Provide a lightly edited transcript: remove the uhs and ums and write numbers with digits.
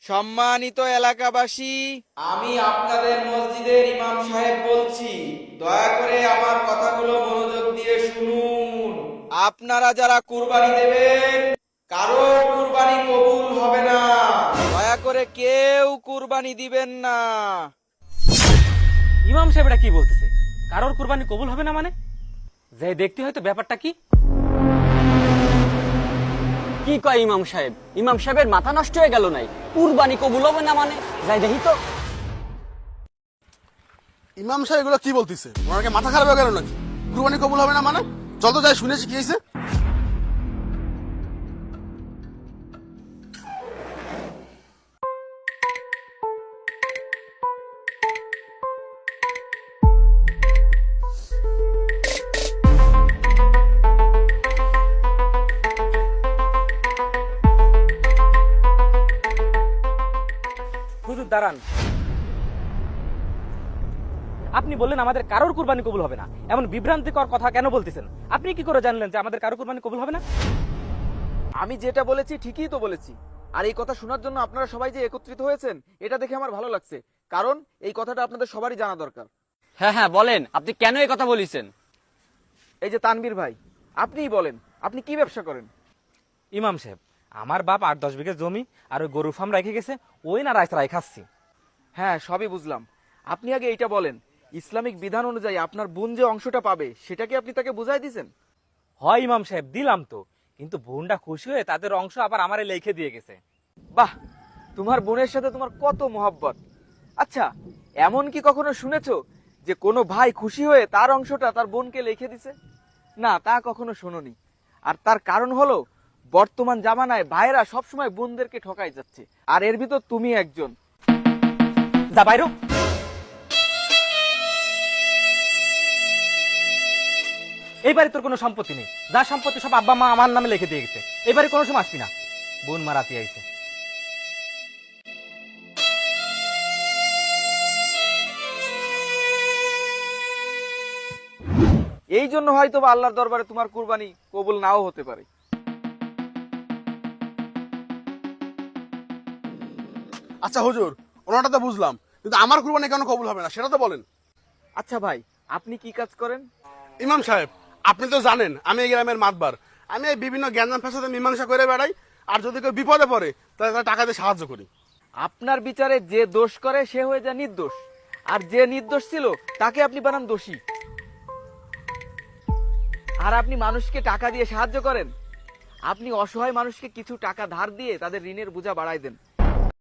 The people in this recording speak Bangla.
সম্মানিত এলাকাবাসী, আমি আপনাদের মসজিদের ইমাম সাহেব বলছি। দয়া করে আমার কথাগুলো মনোযোগ দিয়ে শুনুন। আপনারা যারা কুরবানি দেবেন, কারো কুরবানি কবুল হবে না। দয়া করে কেউ কুরবানি দিবেন না। ইমাম সাহেব এটা কি বলতেছে? কারোর কুরবানি কবুল হবে না মানে? যাই দেখতে হয়তো ব্যাপারটা কি। কি কয় ইমাম সাহেব? ইমাম সাহেবের মাথা নষ্ট হয়ে গেল নাই? কুরবানি কবুল হবে না মানে? যাই দেখি তো। ইমাম সাহেব এগুলো কি বলতিছে? ওনাকে মাথা খারাপ হয়ে গেল নাকি? কুরবানি কবুল হবে না মানে? যত যাই শুনেছি কি হয়েছে? হুজুর দাঁড়ান। আপনি বললেন আমাদের কারোর কুরবানি কবুল হবে না, এমন বিভ্রান্তিকর কথা কেন বলতেছেন? আপনি কি করে জানলেন যে আমাদের কারোর কুরবানি কবুল হবে না? আমি যেটা বলেছি ঠিকই তো বলেছি। আর এই কথা শোনার জন্য আপনারা সবাই যে একত্রিত হয়েছেন, এটা দেখে আমার ভালো লাগছে। কারণ এই কথাটা আপনাদের সবারই জানা দরকার। হ্যাঁ হ্যাঁ বলেন, আপনি কেন এই কথা বলিছেন? এই যে তানবীর ভাই, আপনিই বলেন, আপনি কি ব্যবসা করেন? ইমাম সাহেব, আমার বাপ 8-10 বিঘা জমি আর ওই গরু ফার্ম রেখে গেছে, ওই না রায় খাচ্ছি। হ্যাঁ, সবই বুঝলাম। আপনি আগে এইটা বলেন, ইসলামিক বিধান অনুযায়ী আপনার বোন যে অংশটা পাবে, সেটা কি আপনি তাকে বুঝাই দিয়েছেন? হয় ইমাম সাহেব, দিলাম তো, কিন্তু বোনটা খুশি হয়ে তাদের অংশ আবার আমারে লিখে দিয়ে গেছে। বাহ, তোমার বোনের সাথে তোমার কত মহব্বত। আচ্ছা, এমন কি কখনো শুনেছো যে কোনো ভাই খুশি হয়ে তার অংশটা তার বোনকে লিখে দিছে? না, তা কখনো শোনোনি। আর তার কারণ হলো, বর্তমান জামানায় ভাইয়েরা সবসময় বোনদেরকে ঠকাই যাচ্ছে, আর এর ভিতর তুমি একজন। যা বাইরো। এইবারে তোর কোনো সম্পত্তি নেই, যা সম্পত্তি সব আব্বা মা আমার নামে লিখে দিয়ে গেছে। এবারে কোনো সময় আসবি না, বোন মারাতে আইছে। এই জন্য হয়তো বা আল্লাহর দরবারে তোমার কুরবানি কবুল নাও হতে পারে। আচ্ছা হুজুর, ওনাটা তো বুঝলাম, কিন্তু আমার কুরবানি কেন কবুল হবে না সেটা তো বলেন। আচ্ছা ভাই, আপনি কি কাজ করেন? ইমাম সাহেব, আপনি তো জানেন আমি এই গ্রামের মাতবার। আমি এই বিভিন্ন জ্ঞান ফ্যাসাদে মীমাংসা করে বেড়াই, আর যদি কেউ বিপদে পড়ে তাহলে তার টাকা দিয়ে সাহায্য করি। আপনার বিচারে যে দোষ করে সে হয়ে যায় নির্দোষ, আর যে নির্দোষ ছিল তাকে আপনি বানান দোষী। আর আপনি মানুষকে টাকা দিয়ে সাহায্য করেন। আপনি অসহায় মানুষকে কিছু টাকা ধার দিয়ে তাদের ঋণের বোঝা বাড়াই দেন।